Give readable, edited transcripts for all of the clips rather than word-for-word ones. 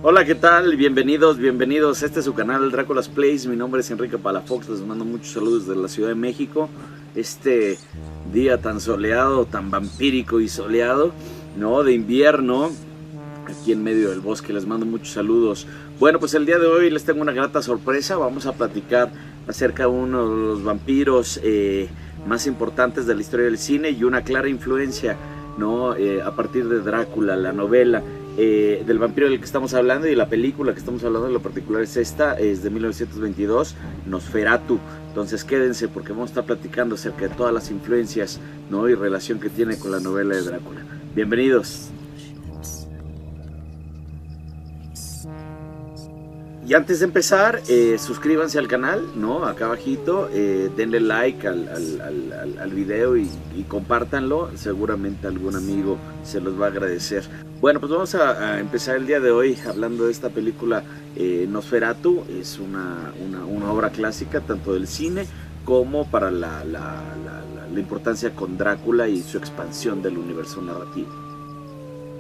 Hola, ¿qué tal? Bienvenidos. Este es su canal Drácula's Place. Mi nombre es Enrique Palafox. Les mando muchos saludos desde la Ciudad de México. Este día tan soleado, tan vampírico y soleado, ¿no? De invierno, aquí en medio del bosque. Les mando muchos saludos. Bueno, pues el día de hoy les tengo una grata sorpresa. Vamos a platicar acerca de uno de los vampiros más importantes de la historia del cine y una clara influencia, ¿no? A partir de Drácula, la novela. Del vampiro del que estamos hablando, y la película que estamos hablando en lo particular es de 1922, Nosferatu. Entonces quédense porque vamos a estar platicando acerca de todas las influencias, ¿no? Y relación que tiene con la novela de Drácula. Bienvenidos. Y antes de empezar, suscríbanse al canal, ¿no? Acá abajito, denle like al video y compártanlo. Seguramente algún amigo se los va a agradecer. Bueno, pues vamos a empezar el día de hoy hablando de esta película Nosferatu. Es una obra clásica tanto del cine como para la importancia con Drácula y su expansión del universo narrativo.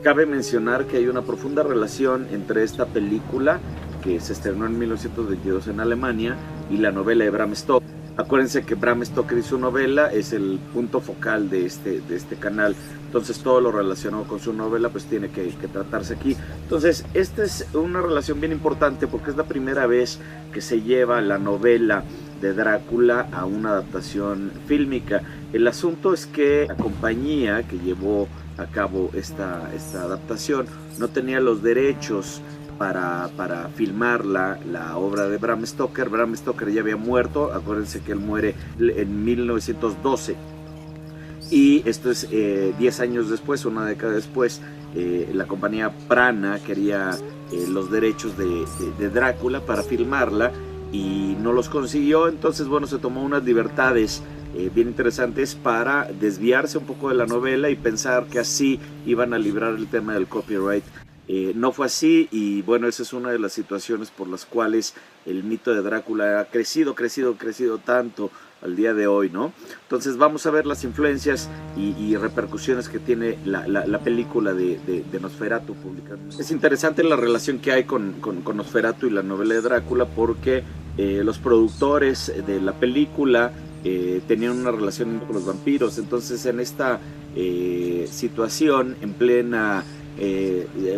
Cabe mencionar que hay una profunda relación entre esta película, que se estrenó en 1922 en Alemania, y la novela de Bram Stoker. Acuérdense que Bram Stoker y su novela es el punto focal de este canal. Entonces todo lo relacionado con su novela pues tiene que tratarse aquí. Entonces esta es una relación bien importante porque es la primera vez que se lleva la novela de Drácula a una adaptación fílmica. El asunto es que la compañía que llevó a cabo esta adaptación no tenía los derechos para filmar la obra de Bram Stoker. Bram Stoker ya había muerto. Acuérdense que él muere en 1912. Y esto es 10 años después, una década después. La compañía Prana quería los derechos de Drácula para filmarla y no los consiguió. Entonces, bueno, se tomó unas libertades bien interesantes para desviarse un poco de la novela y pensar que así iban a librar el tema del copyright. No fue así, y bueno, esa es una de las situaciones por las cuales el mito de Drácula ha crecido tanto al día de hoy, ¿no? Entonces vamos a ver las influencias y repercusiones que tiene la película de Nosferatu publicada. Es interesante la relación que hay con Nosferatu y la novela de Drácula, porque los productores de la película tenían una relación con los vampiros. Entonces en esta situación, en plena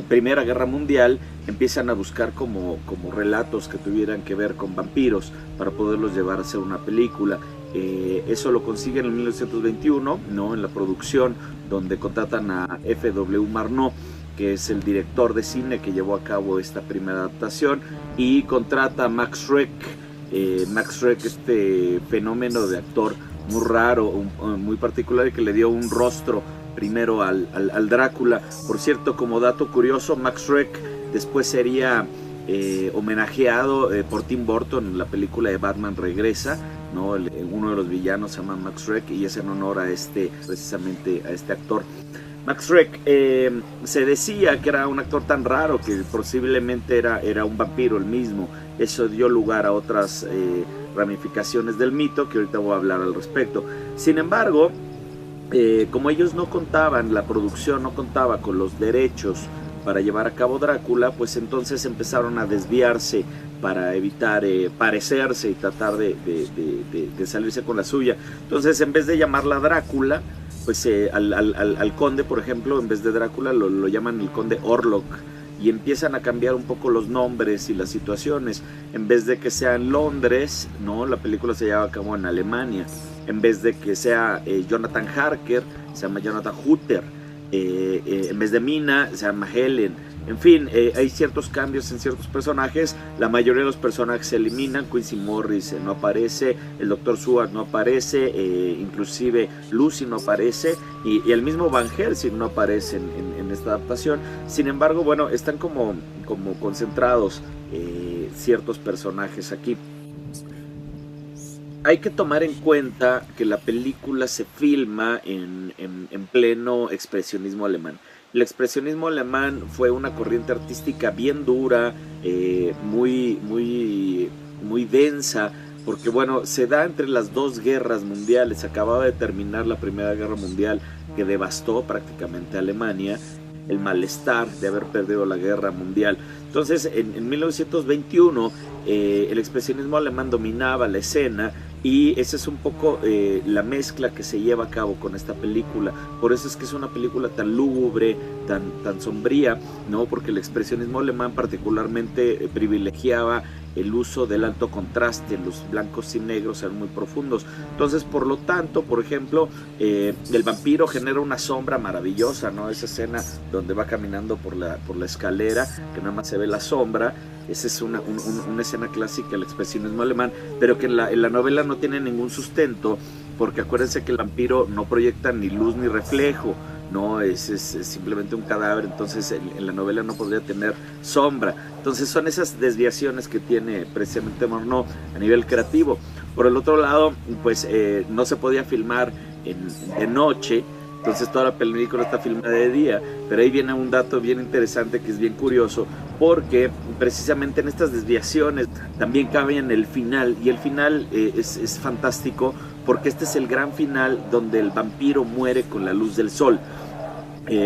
Primera Guerra Mundial, empiezan a buscar como relatos que tuvieran que ver con vampiros para poderlos llevar a hacer una película. Eso lo consiguen en 1921, ¿no? En la producción, donde contratan a F.W. Murnau, que es el director de cine que llevó a cabo esta primera adaptación, y contrata a Max Schreck. Max Schreck, este fenómeno de actor muy raro, muy particular, y que le dio un rostro primero al Drácula. Por cierto, como dato curioso, Max Schreck después sería homenajeado por Tim Burton en la película de Batman Regresa, ¿no? Uno de los villanos se llama Max Schreck y es en honor a precisamente a este actor. Max Schreck se decía que era un actor tan raro que posiblemente era un vampiro el mismo. Eso dio lugar a otras ramificaciones del mito que ahorita voy a hablar al respecto. Sin embargo, como ellos no contaban, la producción no contaba con los derechos para llevar a cabo Drácula, pues entonces empezaron a desviarse para evitar parecerse y tratar de salirse con la suya. Entonces, en vez de llamarla Drácula, pues al conde, por ejemplo, en vez de Drácula lo llaman el conde Orlok, y empiezan a cambiar un poco los nombres y las situaciones. En vez de que sea en Londres, ¿no? La película se lleva a cabo en Alemania. En vez de que sea Jonathan Harker, se llama Jonathan Hutter. En vez de Mina, se llama Helen. En fin, hay ciertos cambios en ciertos personajes. La mayoría de los personajes se eliminan. Quincy Morris no aparece, el Dr. Seward no aparece, inclusive Lucy no aparece, y el mismo Van Helsing no aparece en esta adaptación. Sin embargo, bueno, están como concentrados ciertos personajes aquí. Hay que tomar en cuenta que la película se filma en pleno expresionismo alemán. El expresionismo alemán fue una corriente artística bien dura, muy densa, porque bueno, se da entre las dos guerras mundiales. Acababa de terminar la Primera Guerra Mundial, que devastó prácticamente a Alemania, el malestar de haber perdido la guerra mundial. Entonces, en 1921, el expresionismo alemán dominaba la escena, y esa es un poco la mezcla que se lleva a cabo con esta película. Por eso es que es una película tan lúgubre, tan sombría, ¿no? Porque el expresionismo alemán particularmente privilegiaba el uso del alto contraste, los blancos y negros eran muy profundos. Entonces, por lo tanto, por ejemplo, el vampiro genera una sombra maravillosa, ¿no? Esa escena donde va caminando por la escalera, que nada más se ve la sombra. Esa es una escena clásica del expresionismo alemán, pero que en la novela no tiene ningún sustento, porque acuérdense que el vampiro no proyecta ni luz ni reflejo, no es simplemente un cadáver. Entonces en la novela no podría tener sombra. Entonces son esas desviaciones que tiene precisamente Murnau a nivel creativo. Por el otro lado, pues no se podía filmar de noche, entonces toda la película está filmada de día. Pero ahí viene un dato bien interesante, que es bien curioso, porque precisamente en estas desviaciones también cabe en el final, y el final es fantástico, porque este es el gran final donde el vampiro muere con la luz del sol.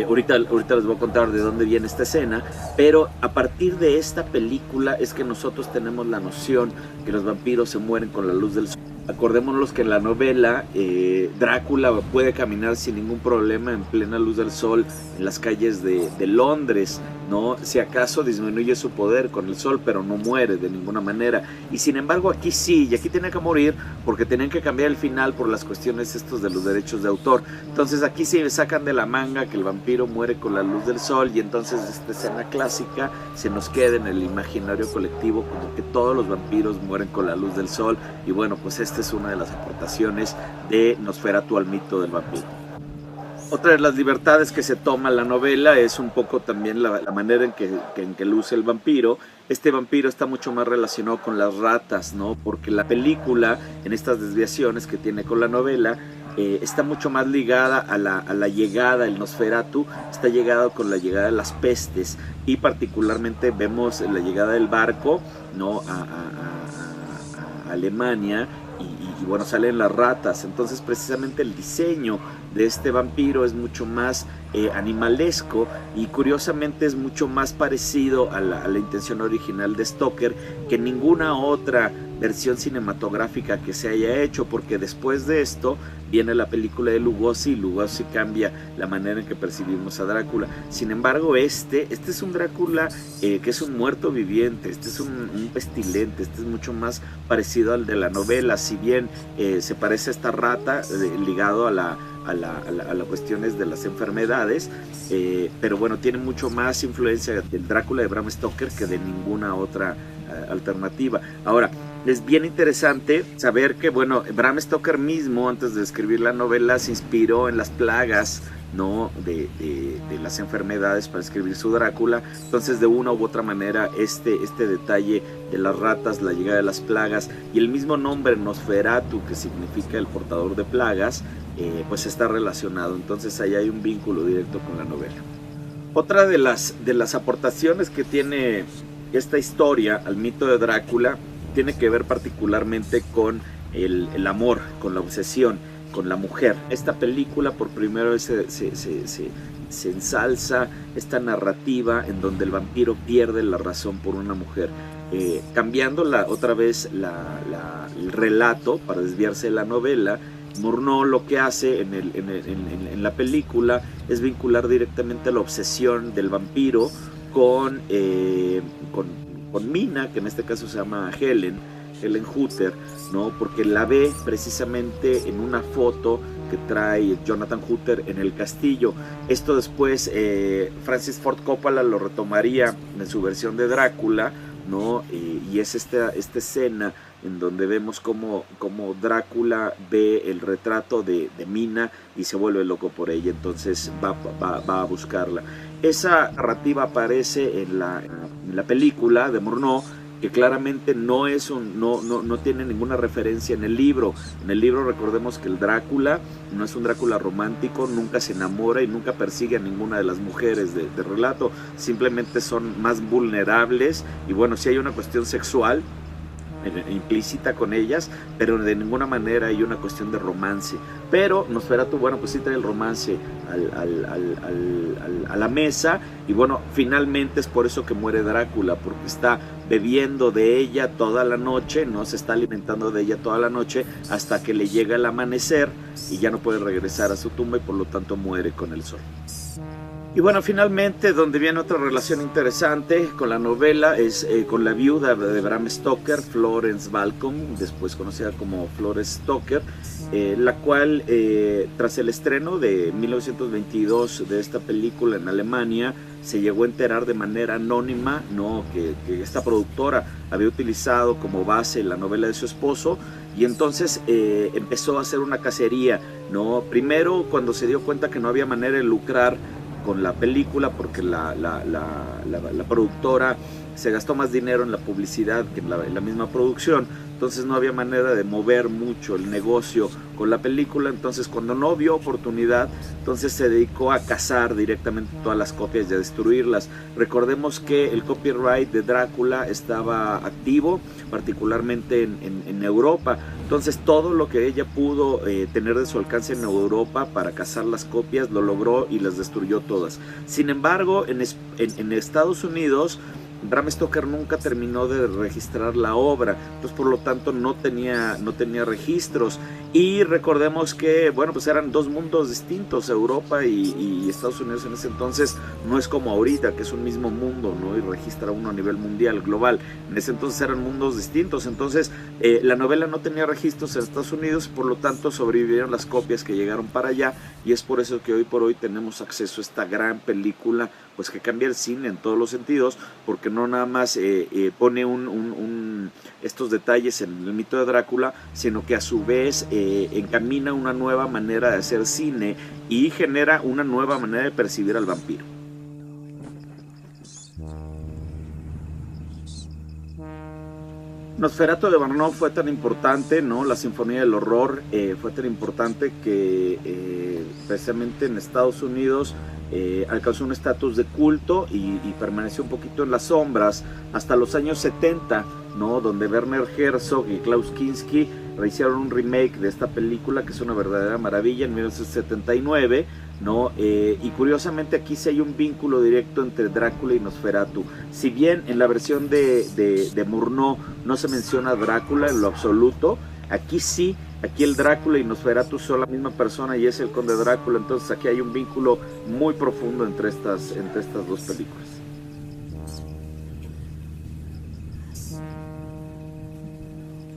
Ahorita les voy a contar de dónde viene esta escena, pero a partir de esta película es que nosotros tenemos la noción que los vampiros se mueren con la luz del sol. Acordémonos que en la novela Drácula puede caminar sin ningún problema en plena luz del sol en las calles de Londres, ¿no? Si acaso disminuye su poder con el sol, pero no muere de ninguna manera. Y sin embargo aquí sí, y aquí tenía que morir porque tenían que cambiar el final por las cuestiones estos de los derechos de autor. Entonces aquí sí sacan de la manga que el vampiro muere con la luz del sol, y entonces esta escena clásica se nos queda en el imaginario colectivo como que todos los vampiros mueren con la luz del sol. Y bueno, pues esta es una de las aportaciones de Nosferatu al mito del vampiro. Otra de las libertades que se toma la novela es un poco también la manera en que luce el vampiro. Este vampiro está mucho más relacionado con las ratas, ¿no? Porque la película, en estas desviaciones que tiene con la novela, está mucho más ligada a la llegada, el Nosferatu está llegado con la llegada de las pestes, y particularmente vemos la llegada del barco, ¿no? a Alemania, y bueno, salen las ratas. Entonces precisamente el diseño de este vampiro es mucho más animalesco, y curiosamente es mucho más parecido a la intención original de Stoker que ninguna otra versión cinematográfica que se haya hecho, porque después de esto viene la película de Lugosi, y Lugosi cambia la manera en que percibimos a Drácula. Sin embargo, este es un Drácula que es un muerto viviente, este es un pestilente, este es mucho más parecido al de la novela, si bien se parece a esta rata ligado a las cuestiones de las enfermedades, pero bueno, tiene mucho más influencia del Drácula de Bram Stoker que de ninguna otra alternativa. Ahora, es bien interesante saber que, bueno, Bram Stoker mismo, antes de escribir la novela, se inspiró en las plagas, ¿no? de las enfermedades para escribir su Drácula. Entonces, de una u otra manera, este detalle de las ratas, la llegada de las plagas, y el mismo nombre Nosferatu, que significa el portador de plagas, pues está relacionado. Entonces ahí hay un vínculo directo con la novela. Otra de las aportaciones que tiene esta historia al mito de Drácula tiene que ver particularmente con el amor, con la obsesión, con la mujer. Esta película por primera vez se ensalza esta narrativa en donde el vampiro pierde la razón por una mujer, cambiando otra vez el relato para desviarse de la novela. Murnau lo que hace en la película es vincular directamente la obsesión del vampiro con Mina, que en este caso se llama Helen Hutter, ¿no? Porque la ve precisamente en una foto que trae Jonathan Hutter en el castillo. Esto después Francis Ford Coppola lo retomaría en su versión de Drácula, ¿no? Y es esta escena en donde vemos cómo Drácula ve el retrato de Mina y se vuelve loco por ella. Entonces va a buscarla. Esa narrativa aparece en la película de Murnau, que claramente no tiene ninguna referencia en el libro. En el libro recordemos que el Drácula no es un Drácula romántico, nunca se enamora y nunca persigue a ninguna de las mujeres de relato, simplemente son más vulnerables, y bueno, sí hay una cuestión sexual, implícita con ellas, pero de ninguna manera hay una cuestión de romance. Pero Nosferatu, bueno, pues sí trae el romance a la mesa, y bueno, finalmente es por eso que muere Drácula, porque está bebiendo de ella toda la noche, no se está alimentando de ella toda la noche hasta que le llega el amanecer y ya no puede regresar a su tumba, y por lo tanto muere con el sol. Y bueno, finalmente, donde viene otra relación interesante con la novela es con la viuda de Bram Stoker, Florence Balcom, después conocida como Florence Stoker, la cual tras el estreno de 1922 de esta película en Alemania, se llegó a enterar de manera anónima, ¿no?, que esta productora había utilizado como base la novela de su esposo, y entonces empezó a hacer una cacería, ¿no? Primero, cuando se dio cuenta que no había manera de lucrar con la película, porque la productora se gastó más dinero en la publicidad que en la misma producción, entonces no había manera de mover mucho el negocio con la película. Entonces, cuando no vio oportunidad, entonces se dedicó a cazar directamente todas las copias y a destruirlas. Recordemos que el copyright de Drácula estaba activo, particularmente en Europa. Entonces, todo lo que ella pudo tener de su alcance en Europa para cazar las copias, lo logró y las destruyó todas. Sin embargo, en Estados Unidos, Bram Stoker nunca terminó de registrar la obra, entonces por lo tanto no tenía registros. Y recordemos que, bueno, pues eran dos mundos distintos, Europa y Estados Unidos en ese entonces. No es como ahorita, que es un mismo mundo, ¿no?, y registra uno a nivel mundial, global. En ese entonces eran mundos distintos. Entonces la novela no tenía registros en Estados Unidos, por lo tanto sobrevivieron las copias que llegaron para allá, y es por eso que hoy por hoy tenemos acceso a esta gran película, pues que cambia el cine en todos los sentidos, porque no nada más pone estos detalles en el mito de Drácula, sino que a su vez encamina una nueva manera de hacer cine y genera una nueva manera de percibir al vampiro. Nosferatu de Barnard fue tan importante, ¿no?, la Sinfonía del Horror fue tan importante que precisamente en Estados Unidos alcanzó un estatus de culto y permaneció un poquito en las sombras hasta los años 70, ¿no?, donde Werner Herzog y Klaus Kinski rehicieron un remake de esta película, que es una verdadera maravilla, en 1979, ¿no? Y curiosamente aquí sí hay un vínculo directo entre Drácula y Nosferatu. Si bien en la versión de Murnau no se menciona Drácula en lo absoluto, aquí sí. Aquí el Drácula y Nosferatu son la misma persona y es el conde Drácula. Entonces aquí hay un vínculo muy profundo entre estas dos películas.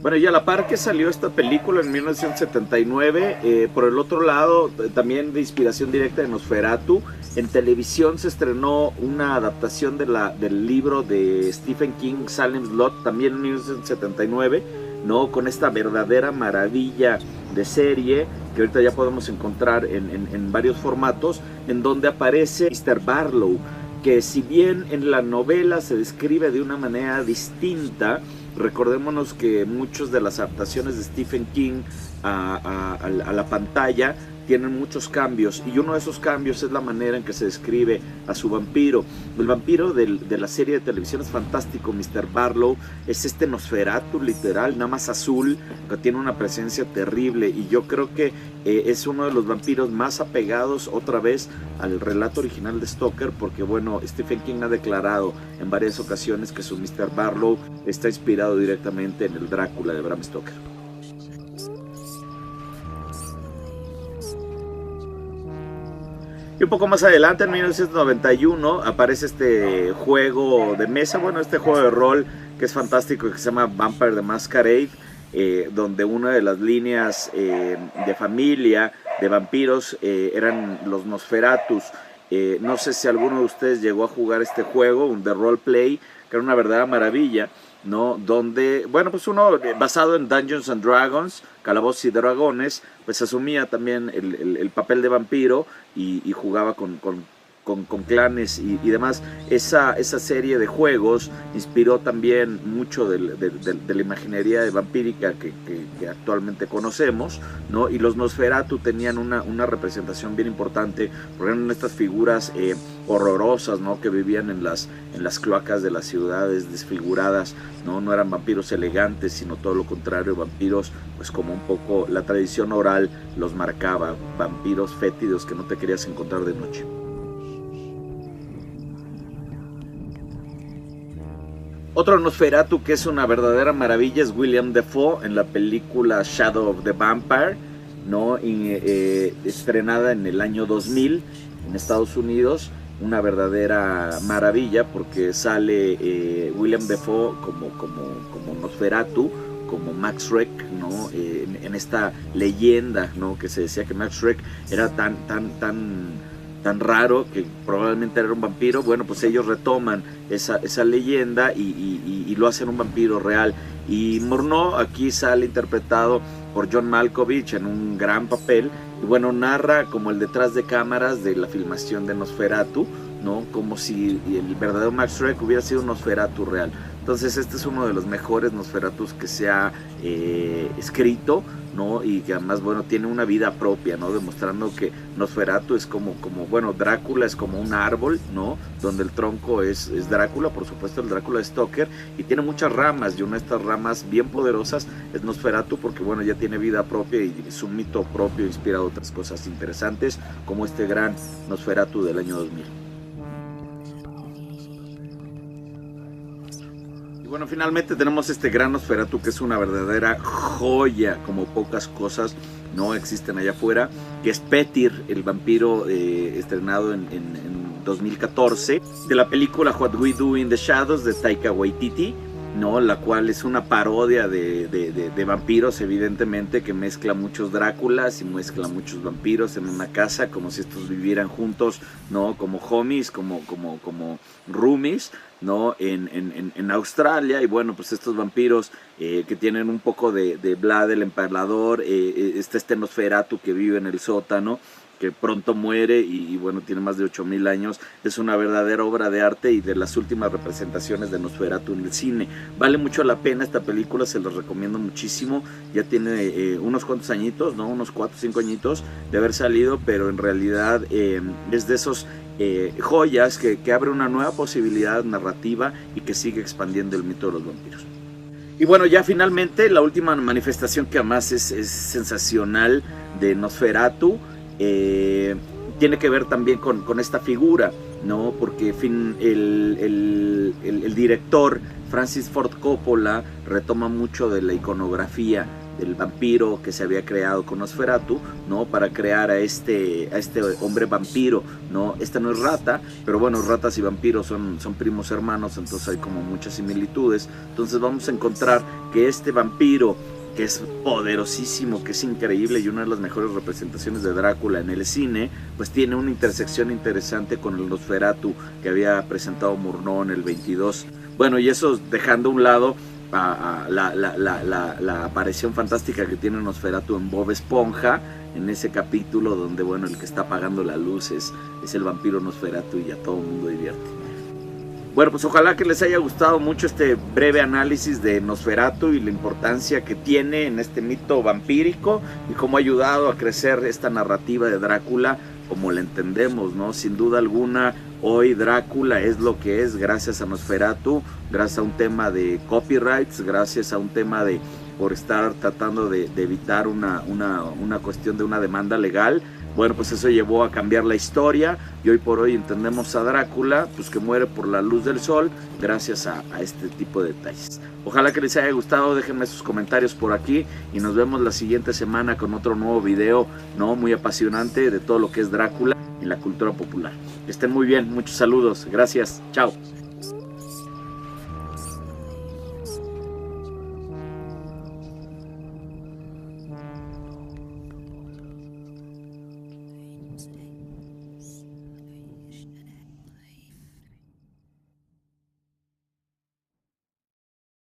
Bueno, y a la par que salió esta película en 1979, por el otro lado, también de inspiración directa de Nosferatu, en televisión se estrenó una adaptación del libro de Stephen King, Salem's Lot, también en 1979, ¿no?, con esta verdadera maravilla de serie que ahorita ya podemos encontrar en varios formatos, en donde aparece Mr. Barlow, que si bien en la novela se describe de una manera distinta, recordémonos que muchas de las adaptaciones de Stephen King a la pantalla tienen muchos cambios, y uno de esos cambios es la manera en que se describe a su vampiro. El vampiro de la serie de televisión es fantástico. Mr. Barlow es este Nosferatu literal, nada más azul, que tiene una presencia terrible, y yo creo que es uno de los vampiros más apegados otra vez al relato original de Stoker, porque bueno, Stephen King ha declarado en varias ocasiones que su Mr. Barlow está inspirado directamente en el Drácula de Bram Stoker. Y un poco más adelante, en 1991, aparece este juego de mesa, bueno, este juego de rol que es fantástico, que se llama Vampire the Masquerade, donde una de las líneas de familia de vampiros eran los Nosferatus. No sé si alguno de ustedes llegó a jugar este juego, un de roleplay, que era una verdadera maravilla, ¿no? Donde, bueno, pues uno basado en Dungeons and Dragons, Calabozos y Dragones, pues asumía también el papel de vampiro y jugaba con con clanes y demás. Esa serie de juegos inspiró también mucho de la imaginería vampírica que actualmente conocemos, ¿no? Y los Nosferatu tenían una representación bien importante, porque eran estas figuras horrorosas, ¿no? Que vivían en las cloacas de las ciudades, desfiguradas, ¿no? No eran vampiros elegantes, sino todo lo contrario, vampiros, pues como un poco la tradición oral los marcaba, vampiros fétidos que no te querías encontrar de noche. Otro Nosferatu que es una verdadera maravilla es William Dafoe en la película Shadow of the Vampire, ¿no? Estrenada en el año 2000 en Estados Unidos. Una verdadera maravilla porque sale William Dafoe como Nosferatu, como Max Schreck, ¿no? En esta leyenda, ¿no? Que se decía que Max Schreck era tan raro que probablemente era un vampiro. Bueno, pues ellos retoman esa leyenda y lo hacen un vampiro real. Y Murnau aquí sale interpretado por John Malkovich en un gran papel. Y bueno, narra como el detrás de cámaras de la filmación de Nosferatu, ¿no? Como si el verdadero Max Schreck hubiera sido un Nosferatu real. Entonces este es uno de los mejores Nosferatus que se ha escrito, ¿no? Y que además, bueno, tiene una vida propia, ¿no? Demostrando que Nosferatu es como bueno, Drácula es como un árbol, ¿no? Donde el tronco es Drácula, por supuesto el Drácula de Stoker, y tiene muchas ramas, y una de estas ramas bien poderosas es Nosferatu, porque bueno, ya tiene vida propia y es un mito propio inspirado en otras cosas interesantes, como este gran Nosferatu del año 2000. Y bueno, finalmente tenemos este gran Nosferatu que es una verdadera joya, como pocas cosas no existen allá afuera, que es Petyr, el vampiro estrenado en 2014, de la película What We Do in the Shadows de Taika Waititi, ¿no? La cual es una parodia de vampiros, evidentemente, que mezcla muchos Dráculas y mezcla muchos vampiros en una casa, como si estos vivieran juntos, ¿no? Como homies, como roomies, ¿no? En Australia. Y bueno, pues estos vampiros que tienen un poco de Vlad el Empalador, está este Nosferatu que vive en el sótano, que pronto muere y bueno, tiene más de 8000 años. Es una verdadera obra de arte y de las últimas representaciones de Nosferatu en el cine. Vale mucho la pena esta película, se los recomiendo muchísimo. Ya tiene unos cuantos añitos, ¿no? Unos 4 o 5 añitos de haber salido, pero en realidad es de esos joyas que abre una nueva posibilidad narrativa y que sigue expandiendo el mito de los vampiros. Y bueno, ya finalmente la última manifestación, que además es sensacional, de Nosferatu, tiene que ver también con esta figura, ¿no? Porque el director Francis Ford Coppola retoma mucho de la iconografía del vampiro que se había creado con Nosferatu, ¿no? Para crear a este hombre vampiro, ¿no? Esta no es rata, pero bueno, ratas y vampiros son primos hermanos, entonces hay como muchas similitudes. Entonces vamos a encontrar que este vampiro, que es poderosísimo, que es increíble y una de las mejores representaciones de Drácula en el cine, pues tiene una intersección interesante con el Nosferatu que había presentado Murnau en el 22. Bueno, y eso dejando a un lado la aparición fantástica que tiene Nosferatu en Bob Esponja, en ese capítulo donde, bueno, el que está apagando la luz es el vampiro Nosferatu y a todo el mundo divierte. Bueno, pues ojalá que les haya gustado mucho este breve análisis de Nosferatu y la importancia que tiene en este mito vampírico y cómo ha ayudado a crecer esta narrativa de Drácula como la entendemos, ¿no? Sin duda alguna, hoy Drácula es lo que es gracias a Nosferatu, gracias a un tema de copyrights, gracias a un tema de por estar tratando de evitar una cuestión de una demanda legal. Bueno, pues eso llevó a cambiar la historia y hoy por hoy entendemos a Drácula, pues que muere por la luz del sol gracias a este tipo de detalles. Ojalá que les haya gustado, déjenme sus comentarios por aquí y nos vemos la siguiente semana con otro nuevo video, ¿no? Muy apasionante de todo lo que es Drácula en la cultura popular. Que estén muy bien, muchos saludos, gracias, chao.